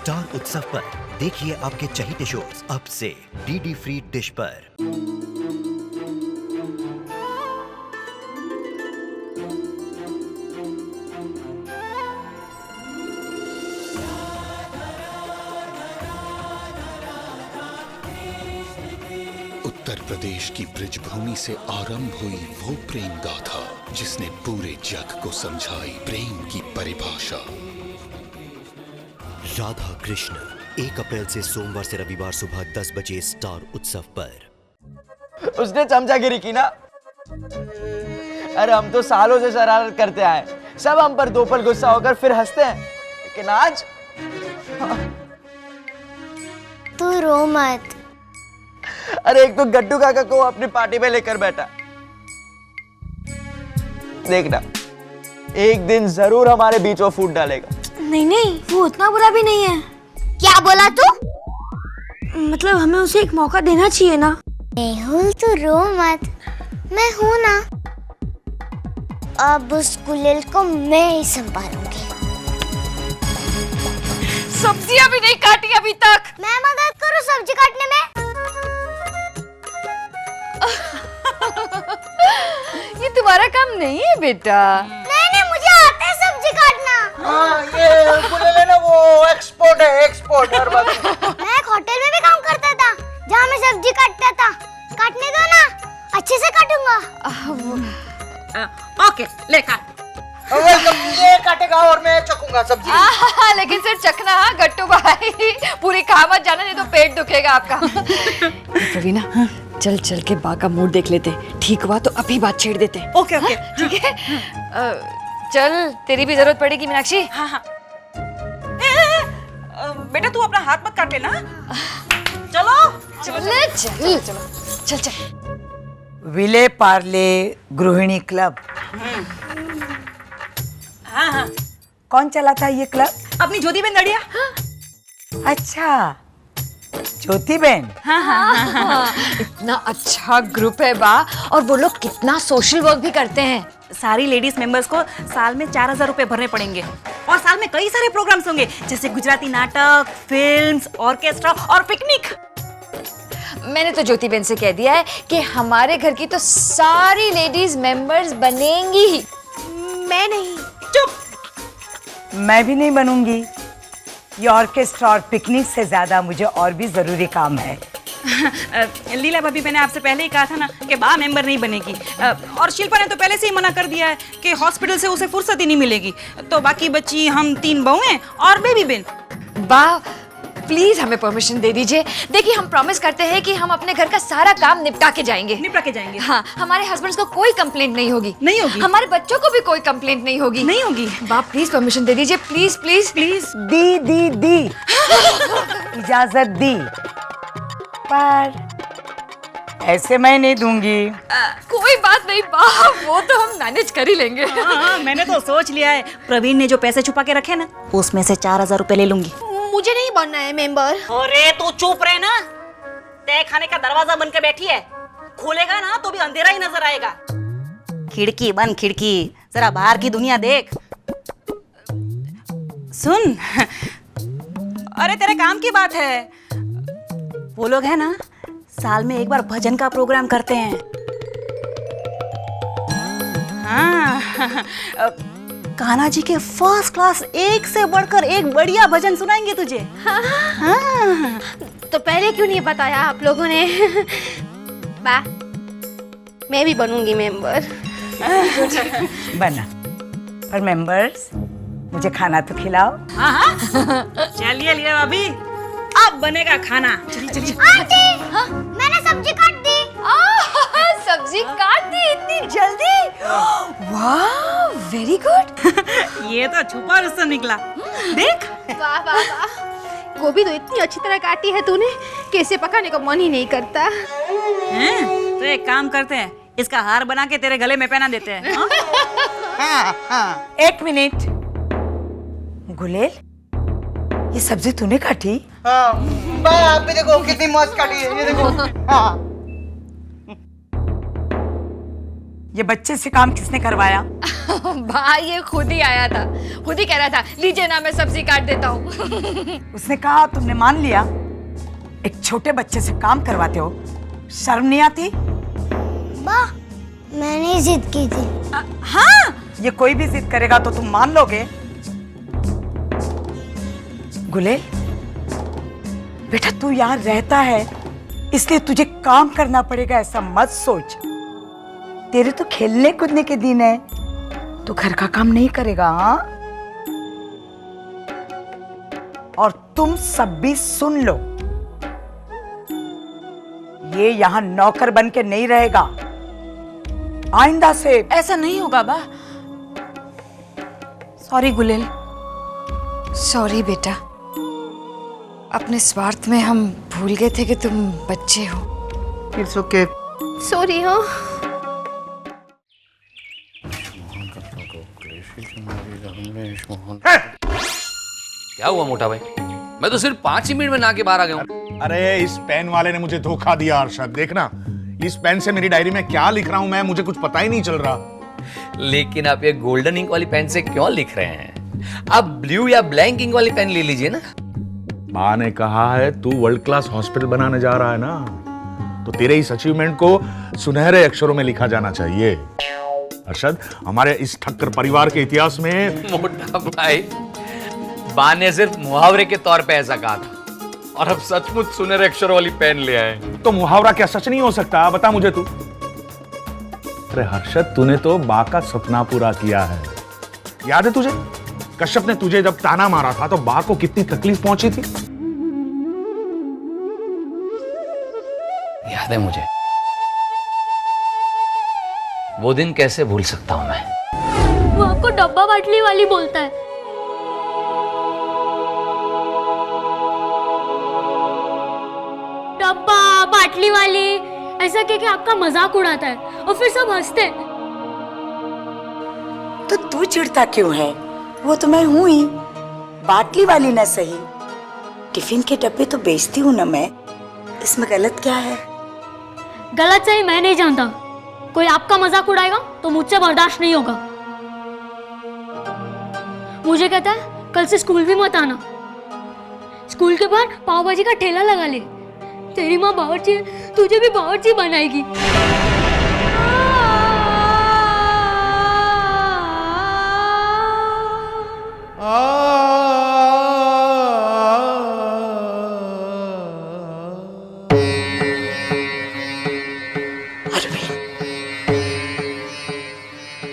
Star उत्सव पर देखिए आपके चहीते शोज अब से डीडी फ्री डिश पर। उत्तर प्रदेश की ब्रजभूमि से आरंभ हुई वो प्रेम गाथा जिसने पूरे जग को समझाई प्रेम की परिभाषा। राधा कृष्ण 1 अप्रैल से सोमवार से रविवार सुबह 10 बजे स्टार उत्सव पर। उसने चमचागिरी की ना। अरे हम तो सालों से शरारत करते आए, सब हम पर 2 पल गुस्सा होकर फिर हंसते हैं, लेकिन आज तू रो मत। अरे एक तो गड्डू काका को अपनी पार्टी में लेकर बैठा, देखना एक दिन जरूर हमारे बीच वो फूट डालेगा। नहीं नहीं, वो उतना बुरा भी नहीं है। क्या बोला तू? मतलब हमें उसे एक मौका देना चाहिए ना। मेहुल तू रो मत, मैं हूँ ना। अब उस गुलेल को मैं ही संभालूंगी। सब्जियां भी नहीं काटी अभी तक। मैं मदद करूँ सब्जी काटने में? ये तुम्हारा काम नहीं है बेटा। नहीं नहीं, मुझे आता है सब्जी काटना। हाँ, ये गुलेल है ना, वो एक्सपोर्ट है, एक्सपोर्ट हर बात। मैं एक होटल में भी काम करता था, जहाँ मैं सब्जी काटता था। काटने दो ना, अच्छे से काटूंगा। ओके ले काट। ये काटेगा और मैं चखूंगा सब्जी। लेकिन सिर्फ चखना, गट्टू भाई पूरी खा मत जाना, नहीं तो पेट दुखेगा आपका। प्रवीणा चल चल के बा का मूड देख लेते, ठीक हुआ तो अभी बात छेड़ देते। ओके ओके ठीक है। चल तेरी भी जरूरत पड़ेगी मीनाक्षी। हाँ हाँ। बेटा तू अपना हाथ मत काट लेना। चलो चल चल चल चल। विले पार्ले गृहिणी क्लब। हाँ हाँ। कौन चलाता है ये क्लब? अपनी ज्योति बहन नड़िया। अच्छा, ज्योति बहन। इतना अच्छा ग्रुप है बा, और वो लोग कितना सोशल वर्क भी करते हैं। सारी लेडीज मेंबर्स को साल में 4000 रुपए भरने पड़ेंगे, और साल में कई सारे प्रोग्राम्स होंगे, जैसे गुजराती नाटक, फिल्म्स, ऑर्केस्ट्रा और पिकनिक। मैंने तो ज्योति बहन से कह दिया है कि हमारे घर की तो सारी लेडीज मेंबर्स बनेंगी ही। मैं नहीं। चुप। मैं भी नहीं बनूंगी। ये ऑर्केस्ट्रा और पिकनिक से ज्यादा मुझे और भी जरूरी काम है। लीला भाभी, मैंने आपसे पहले ही कहा था ना कि बा मेंबर नहीं बनेगी, और शिल्पा ने तो पहले से ही मना कर दिया है कि हॉस्पिटल से उसे फुर्सत ही नहीं मिलेगी। तो बाकी बच्ची हम 3 बहुएं और बेबी बहन। बा प्लीज हमें परमिशन दे दीजिए। देखिए हम प्रॉमिस करते हैं कि हम अपने घर का सारा काम निपटा के जाएंगे। हाँ, हमारे हस्बैंड्स को कोई कंप्लेंट नहीं होगी। नहीं होगी। हमारे बच्चों को भी कोई कंप्लेंट नहीं होगी। नहीं होगी। बा प्लीज परमिशन दे दीजिए, प्लीज प्लीज प्लीज। दी इजाजत दी, पर ऐसे मैं नहीं दूंगी। कोई बात नहीं बा, वो तो हम मैनेज कर ही लेंगे। हाँ, मैंने तो सोच लिया है, प्रवीण ने जो पैसे छुपा के रखे ना, उसमें से 4000 रुपए ले लूंगी। मुझे नहीं बनना है मेंबर। अरे तू चुप रहे ना, तय खाने का दरवाजा बन के बैठी है, खोलेगा ना तो भी अंधेरा ही नजर आएगा। खिड़की बंद, खिड़की, जरा बाहर की दुनिया देख। सुन, अरे तेरे काम की बात है, वो लोग है ना साल में एक बार भजन का प्रोग्राम करते हैं। हाँ, कान्हा जी के फर्स्ट क्लास, एक से बढ़कर एक बढ़िया भजन सुनाएंगे तुझे। हाँ। तो पहले क्यों नहीं बताया आप लोगों ने? बा, मैं भी बनूंगी मेंबर। बना, पर मेंबर्स मुझे खाना तो खिलाओ। हाँ। चलिए लिया भाभी, अब बनेगा खाना। चलिए। आंटी, मैंने सब्जी काट दी। सब्जी काट दी इतनी जल्दी? वाह वेरी गुड। ये तो छुपा रुस्तम निकला, देख। वाह वाह वाह, गोभी तो इतनी अच्छी तरह काटी है तूने, कैसे पकाने का मन ही नहीं करता। हैं? तो एक काम करते हैं, इसका हार बना के तेरे गले में पहना देते हैं। हाँ। 1 मिनट। गुलेल, ये सब्जी तूने काटी? हाँ, आप भी देखो कितनी मस्त काटी है, ये देखो। हाँ। ये बच्चे से काम किसने करवाया? भाई ये खुद ही आया था, खुद ही कह रहा था लीजिए ना मैं सब्जी काट देता हूँ। उसने कहा, तुमने मान लिया? एक छोटे बच्चे से काम करवाते हो, शर्म नहीं आती? माँ, मैंने जिद की थी। हाँ, ये कोई भी जिद करेगा तो तुम मान लोगे? गुलेल, बेटा तू यहाँ रहता है इसलिए तुझे काम करना पड़ेगा ऐसा मत सोच। तेरे तो खेलने कूदने के दिन है, तो घर का काम नहीं करेगा? हाँ? और तुम सब भी सुन लो, ये यहाँ नौकर बन के नहीं रहेगा। आइंदा से ऐसा नहीं होगा बा। सॉरी गुलेल। सॉरी बेटा, अपने स्वार्थ में हम भूल गए थे कि तुम बच्चे हो। It's okay. सॉरी हो। क्या हुआ मोटा भाई? मैं तो सिर्फ 5 ही मिनट में नहा के बाहर आ गया हूँ। अरे इस पेन वाले ने मुझे धोखा दिया अरशद। देखना इस पेन से मेरी डायरी में क्या लिख रहा हूँ मैं, मुझे कुछ पता ही नहीं चल रहा। लेकिन आप ये गोल्डन इंक वाली पेन से क्यों लिख रहे हैं? आप ब्लू या ब्लैंक इंक वाली पेन ले लीजिए ना। माँ ने कहा है तू वर्ल्ड क्लास हॉस्पिटल बनाने जा रहा है ना, तो तेरे इस अचीवमेंट को सुनहरे अक्षरों में लिखा जाना चाहिए। अरशद, हमारे इस ठक्कर परिवार के इतिहास में मोटा भाई, बा ने सिर्फ मुहावरे के तौर पे ऐसा कहा था और अब सचमुच सुनहरे अक्षरों वाली पेन ले आए। तो मुहावरा क्या सच नहीं हो सकता? बता मुझे तू। अरे हर्षद, तूने तो बा का सपना पूरा किया है। याद है तुझे कश्यप ने तुझे जब ताना मारा था तो बा को कितनी तकलीफ पहुंची थी? याद है मुझे। वो दिन कैसे भूल सकता हूं मैं। वो आपको डब्बा बाटली वाली बोलता है। डब्बा बाटली वाली ऐसा कह के आपका मजाक उड़ाता है और फिर सब हंसते हैं। तो तू चिढ़ता क्यों है? वो तो मैं हूं ही, बाटली वाली ना सही, टिफिन के डब्बे तो बेचती हूँ ना मैं। इसमें गलत क्या है? गलत सही मैं नहीं जानता, कोई आपका मजाक उड़ाएगा तो मुझसे बर्दाश्त नहीं होगा। मुझे कहता है कल से स्कूल भी मत आना, स्कूल के बाहर पाव भाजी का ठेला लगा ले, तेरी माँ बावर्ची है, तुझे भी बावर्ची बनाएगी।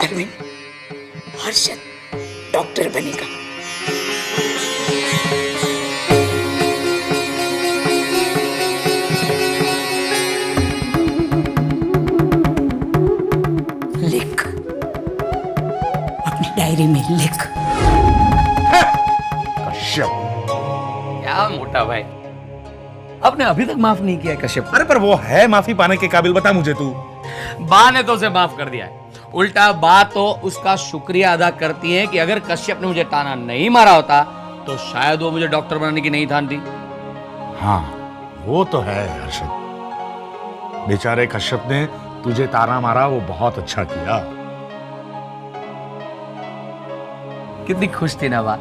अरविंद, हर्षद डॉक्टर बनेगा। लिख, अपनी डायरी में लिख। कश्यप, क्या मोटा भाई, आपने अभी तक माफ नहीं किया कश्यप? अरे पर वो है माफी पाने के काबिल, बता मुझे तू। बा ने तो उसे माफ कर दिया है। उल्टा बा तो उसका शुक्रिया अदा करती है कि अगर कश्यप ने मुझे ताना नहीं मारा होता तो शायद वो मुझे डॉक्टर बनाने की नहीं ठानती। हाँ वो तो है हर्षद, बेचारे कश्यप ने तुझे ताना मारा, वो बहुत अच्छा किया। कितनी खुश थी ना बा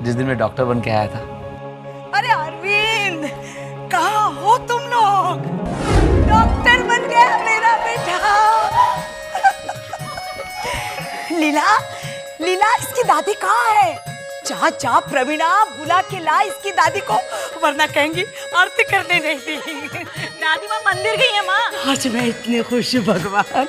जिस दिन मैं डॉक्टर बन के आया था। अरे अरविंद, कहाँ हो तुम लोग? डॉक्टर बन गया मेरा बेटा। लीला, लीला इसकी दादी कहाँ है? जा जा प्रवीणा, बुला के ला इसकी दादी को, वरना कहेंगी आरती करने नहीं दी। दादी माँ मंदिर गई है माँ। आज मैं इतनी खुश हूँ भगवान।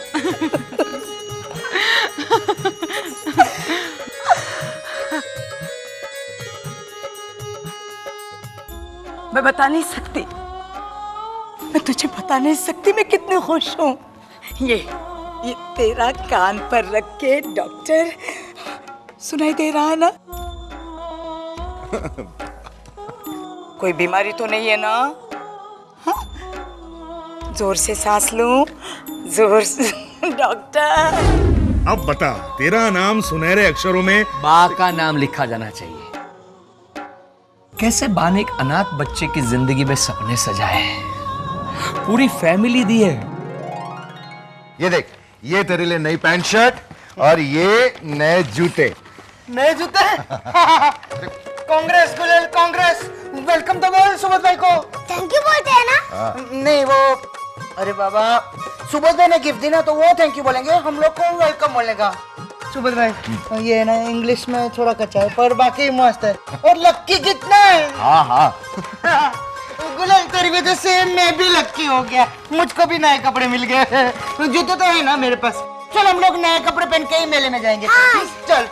मैं बता नहीं सकती, मैं तुझे बता नहीं सकती मैं कितनी खुश हूँ। ये तेरा कान पर रख के डॉक्टर, सुनाई दे रहा है ना? कोई बीमारी तो नहीं है ना? हाँ? जोर से सांस लूं, जोर से। डॉक्टर अब बता, तेरा नाम सुनहरे अक्षरों में बा का नाम लिखा जाना चाहिए। कैसे बा ने एक अनाथ बच्चे की जिंदगी में सपने सजाए हैं, पूरी फैमिली दी है। ये देख, ये तेरे लिए नई पैंट शर्ट और ये नए जूते। नए जूते? कांग्रेस गुलेल कांग्रेस। वेलकम तो बोल सुबोध भाई को। थैंक यू बोलते हैं ना? नहीं वो, अरे बाबा सुबोध भाई ने गिफ्ट दी ना तो वो थैंक यू बोलेंगे, हम लोग को वेलकम बोलेगा। सुबोध भाई ये ना इंग्लिश में थोड़ा कच्चा है पर बाकी मस्त है। और लक्की कितना है? हाँ हाँ गुलाल तेरी वजह से मैं भी लक्की हो गया, मुझको भी नए कपड़े मिल गए। जूते तो है ना मेरे पास। चल हम लोग नए कपड़े पहन के ही मेले में जाएंगे। हाँ। चल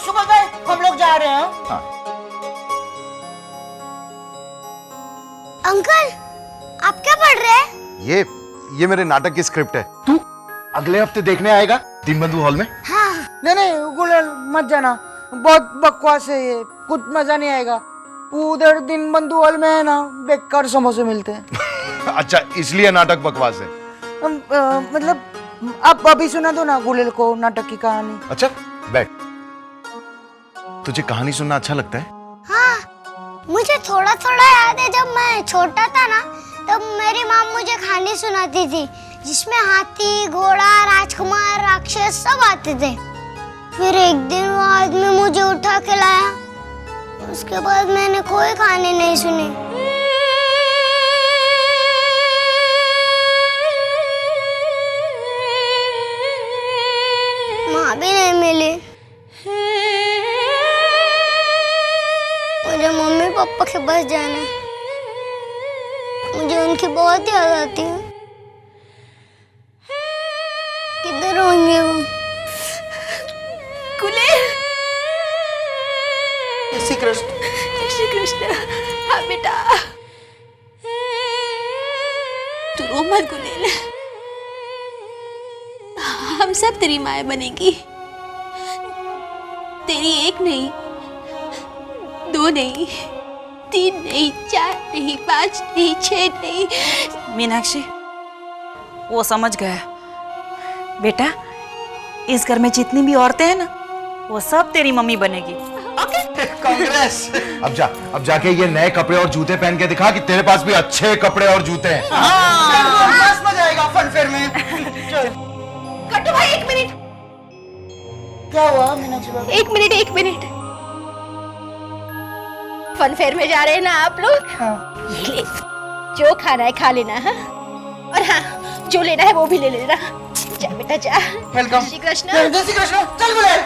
सुबह भाई हम लोग जा रहे हैं। हाँ। अंकल आप क्या पढ़ रहे हैं? ये मेरे नाटक की स्क्रिप्ट है। तू अगले हफ्ते देखने आएगा दीनबंधु हॉल में? हाँ। नहीं गुलाल मत जाना, बहुत बकवास है ये, कुछ मजा नहीं आएगा। उधर दीनबंधु हॉल में है ना बेकार समोसे मिलते हैं। अच्छा इसलिए नाटक बकवास है। मतलब आप अभी सुना दो ना गुलेल को नाटक की कहानी। अच्छा बैठ। तुझे कहानी सुनना अच्छा लगता है? हाँ मुझे थोड़ा थोड़ा याद है, जब मैं छोटा था ना तब मेरी माँ मुझे कहानी सुनाती थी जिसमें हाथी घोड़ा राजकुमार राक्षस सब आते थे। फिर एक दिन वो आदमी मुझे उठा के लाया, उसके बाद मैंने कोई कहानी नहीं सुनी। माँ भी नहीं मिली। मुझे मम्मी पापा के पास जाना है, मुझे उनकी बहुत याद आती है। किधर होंगे वो? श्री कृष्ण। श्री कृष्ण। हाँ बेटा तू रो मत गुलेल, हम सब तेरी माँ बनेगी। तेरी एक नहीं, दो नहीं, तीन नहीं, चार नहीं, पांच नहीं, छह नहीं। मीनाक्षी वो समझ गया बेटा, इस घर में जितनी भी औरतें हैं ना वो सब तेरी मम्मी बनेगी। कांग्रेस। अब जाके ये नए कपड़े और जूते पहन के दिखा कि तेरे पास भी अच्छे कपड़े और जूते हैं। मस्त मजा आएगा फन फेयर में। कट्टू भाई एक मिनट। क्या हुआ मीनाक्षी बाबू? एक मिनट। फन फेयर में जा रहे हैं ना आप लोग? हाँ। ये ले, जो खाना है खा लेना। हाँ और हाँ जो लेना है वो भी ले लेना। जा बेटा जा। वेलकम। श्री कृष्ण। जय श्री कृष्ण। चल गुलेल।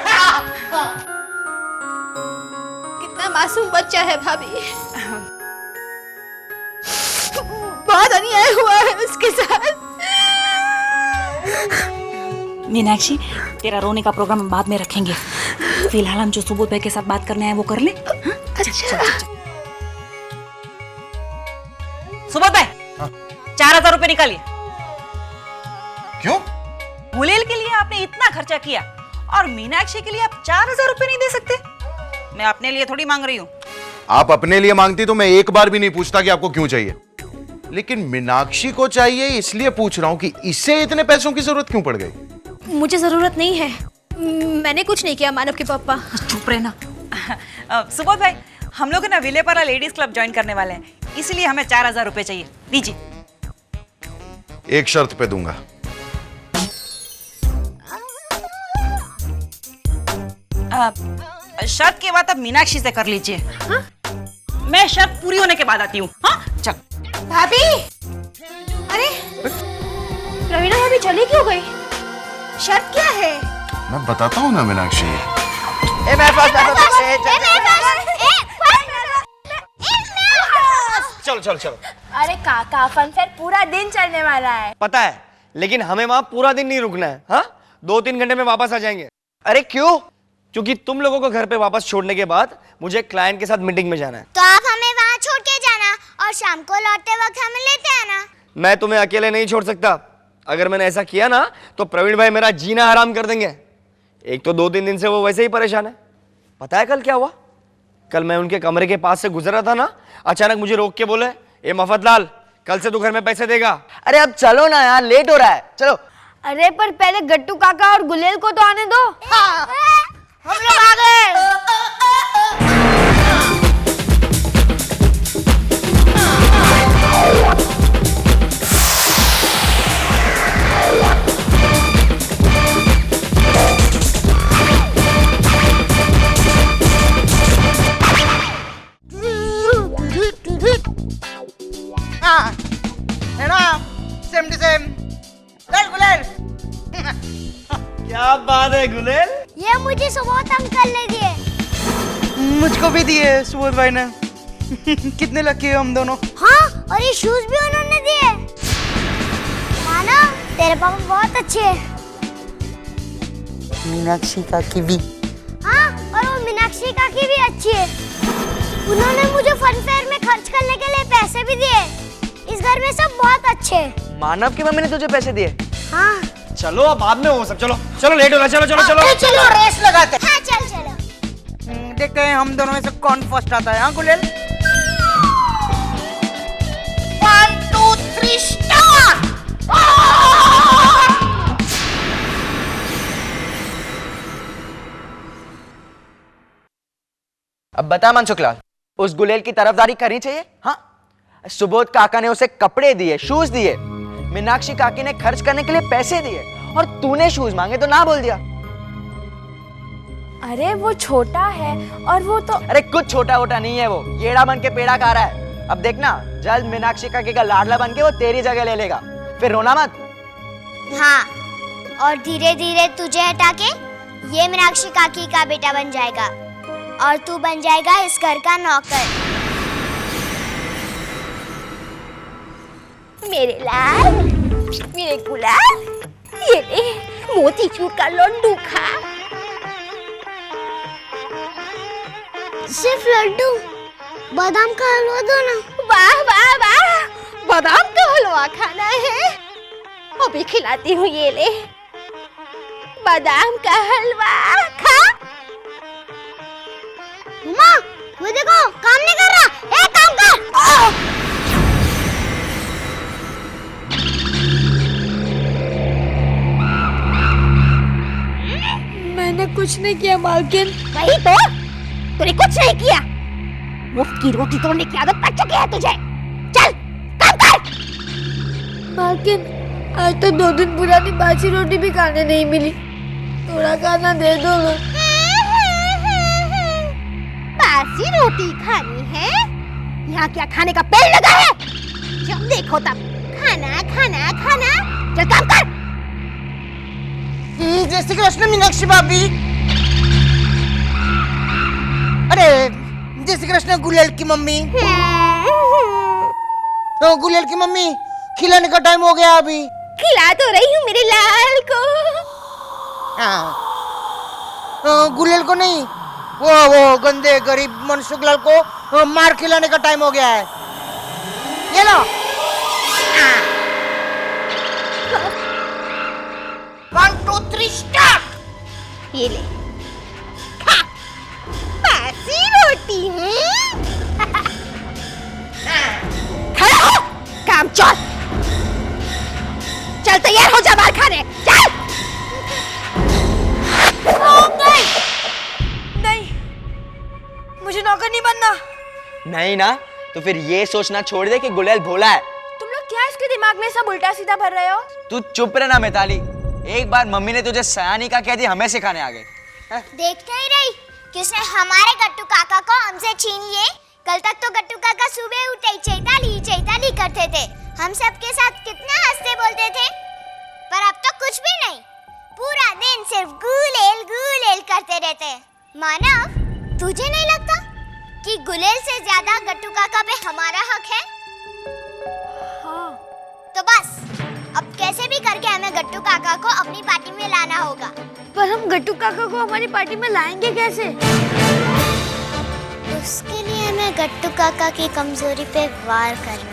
कितना मासूम बच्चा है भाभी, बहुत अन्याय हुआ है उसके साथ। मीनाक्षी तेरा रोने का प्रोग्राम हम बाद में रखेंगे, फिलहाल हम जो सुबोध भाई के साथ बात करने आए वो कर ले। अच्छा। सुबोध भाई 4000 रुपए निकालिए। क्यों? गुलेल के लिए आपने इतना खर्चा किया और मीनाक्षी के लिए आप 4000 रुपए नहीं दे सकते? मैं अपने लिए थोड़ी मांग रही हूँ। आप अपने लिए मांगती तो मैं एक बार भी नहीं पूछता कि आपको क्यों चाहिए, लेकिन मीनाक्षी को चाहिए इसलिए पूछ रहा हूँ कि इसे इतने पैसों की जरूरत क्यों पड़ गई? मुझे जरूरत नहीं है, मैंने कुछ नहीं किया मानव के पापा। चुप रहना। सुबोध भाई हम लोग ना विलेपारा लेडीज क्लब ज्वाइन करने वाले हैं, इसलिए हमें 4000 रुपए चाहिए। दीजिए। एक शर्त पे दूंगा। शर्त की बात अब मीनाक्षी से कर लीजिए। हाँ? मैं शर्त पूरी होने के बाद आती हूँ। हाँ चल। भाभी, अरे रवीना भाभी चली क्यों गई? शर्त क्या है? मैं बताता हूँ ना मीनाक्षी। चलो। अरे काका फन फेयर पूरा दिन चलने वाला है। पता है, लेकिन हमें वहाँ पूरा दिन नहीं रुकना है। हाँ 2-3 घंटे में वापस आ जाएंगे। अरे क्यों? क्योंकि तुम लोगों को घर पे वापस छोड़ने के बाद मुझे क्लाइंट के साथ मीटिंग में जाना है। तो आप हमें वहाँ छोड़ के जाना और शाम को लौटते वक्त हमें लेते आना। मैं तुम्हें अकेले नहीं छोड़ सकता। अगर मैंने ऐसा किया ना तो प्रवीण भाई मेरा जीना हराम कर देंगे। एक तो 2-3 दिन से वो वैसे ही परेशान है। पता है कल क्या हुआ? कल मैं उनके कमरे के पास से गुजर रहा था ना, अचानक मुझे रोक के बोले, ए मफतलाल कल से तू घर में पैसे देगा। अरे अब चलो ना यार, लेट हो रहा है, चलो। अरे पर पहले गट्टू काका और गुलेल को तो आने दो। हाँ। हम लोग आ गए। हाँ है ना, सेम टू सेम। चल गुलेल। क्या बात है गुलेल। ये मुझे सुबोध अंकल ने दिए। मुझको भी दिए सुबोध भाई ने। कितने लकी हो हम दोनों। हाँ, और ये शूज भी उन्होंने दिए। माना तेरे पापा बहुत अच्छे हैं। मीनाक्षी काकी भी। हाँ, और वो मीनाक्षी काकी भी अच्छी है। उन्होंने मुझे फन फेयर में खर्च करने के लिए पैसे भी दिए। इस घर में सब बहुत अच्छे हैं। मानव की मम्मी ने तुझे पैसे दिए? हाँ। चलो अब बाद में वो सब, चलो चलो लेट हो रहा, चलो चलो चलो चलो रेस लगाते। हाँ चल चलो। देखते हैं हम दोनों में से कौन फर्स्ट आता है। हाँ गुलेल। 1 2 3 स्टार्ट। अब बता मनसुखलाल, उस गुलेल की तरफदारी करनी चाहिए? हाँ, सुबोध काका ने उसे कपड़े दिए, शूज दिए, मीनाक्षी काकी ने खर्च करने के लिए पैसे दिए, और तूने शूज मांगे तो ना बोल दिया। अरे वो छोटा है और वो तो। अरे कुछ छोटा वोटा नहीं है, वो येड़ा बन के पेड़ा खा रहा है। अब देखना, जल्द मीनाक्षी काकी का लाडला बन के वो तेरी जगह ले लेगा, फिर रोना मत। हाँ, और धीरे धीरे तुझे हटा के ये मीनाक्षी काकी का बेटा बन जाएगा, और तू बन जाएगा इस घर का नौकर। मेरे लाल, मेरे गुलाल, ये ले मोतीचूर का लड्डू खा। सिर्फ लड्डू, बादाम का हलवा दो ना। वाह वाह वाह, बादाम का हलवा खाना है? अभी खिलाती हूँ, ये ले बादाम का हलवा खा। माँ, वो देखो काम नहीं कर रहा। एक काम कर। मैंने कुछ नहीं किया मालकिन। वही तो, तूने कुछ नहीं किया। मुफ्त की रोटी तोड़ने की आदत पड़ चुकी है तुझे। चल काम कर। मालकिन, आज तो 2 दिन पुरानी बासी रोटी भी खाने नहीं मिली, थोड़ा खाना दे दो। बासी रोटी खानी है? यहाँ क्या खाने का पेड़ लगा है? जब देखो तब खाना खाना खाना। चल काम कर। जय श्री कृष्ण मीनाक्षी भाभी। अरे जय श्री कृष्ण गुलेल की मम्मी। तो गुलेल की मम्मी, खिलाने का टाइम हो गया अभी। खिला तो रही हूँ मेरे लाल को। हाँ, गुलेल को नहीं, वो गंदे गरीब मनसुखलाल को मार खिलाने का टाइम हो गया है। ये लो। 1 2 3 स्टार्ट। ये ले खा बासी रोटी। खड़ा हो, काम चल। चल तैयार हो जा बाहर खाने। चल। नहीं, मुझे नौकर नहीं बनना। नहीं ना, तो फिर ये सोचना छोड़ दे कि गुलेल भोला है। तुम लोग क्या इसके दिमाग में सब उल्टा सीधा भर रहे हो? तू चुप रहना मिताली, एक बार मम्मी ने तुझे सयानी का कह दी, हमें सिखाने आ गए। देखते ही रही कि उसने हमारे गट्टू काका को हमसे छीन लिए। कल तक तो गट्टू काका सुबह उठते ही चैताली करते थे। हम सबके साथ कितना हंसते बोलते थे, पर अब तो कुछ भी नहीं। पूरा दिन सिर्फ गुलेल गुलेल करते रहते। मानव, तुझे नहीं लगता कि गुलेल से ज्यादा गट्टू काका पे हमारा हक है? हाँ। तो बस अब कैसे भी करके हमें गट्टू काका को अपनी पार्टी में लाना होगा। पर हम गट्टू काका को हमारी पार्टी में लाएंगे कैसे? उसके लिए हमें गट्टू काका की कमजोरी पे वार करना